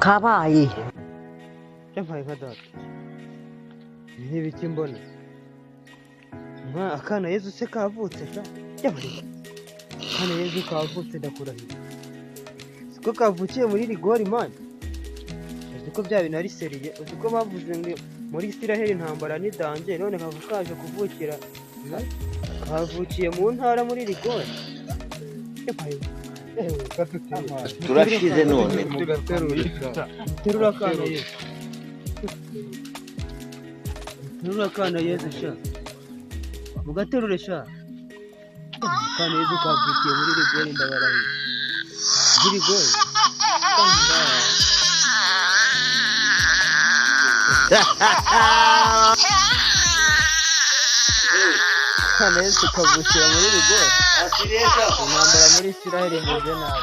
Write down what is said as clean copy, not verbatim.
kabaye yampaye nka data n'ibiki mbona akana Yezu se kavutse sha yabaye akana Yezu kavutse ndakurahiye siko kavukiye muri rigori man uziko bya bintu ari seriye uziko bavuze ngo muri Isiraheli intambara ni danje none kavukaje kuvukira kavukiye mu ntara muri rigori yabaye turashize none terura akana Yezu terura akana Yezu sha mugaterure sha akana Yezu kavukiye muri rigori ndabarahiye rigori akana Yezu kavukira muri rigori intambara muri Isiraheli imeze nabi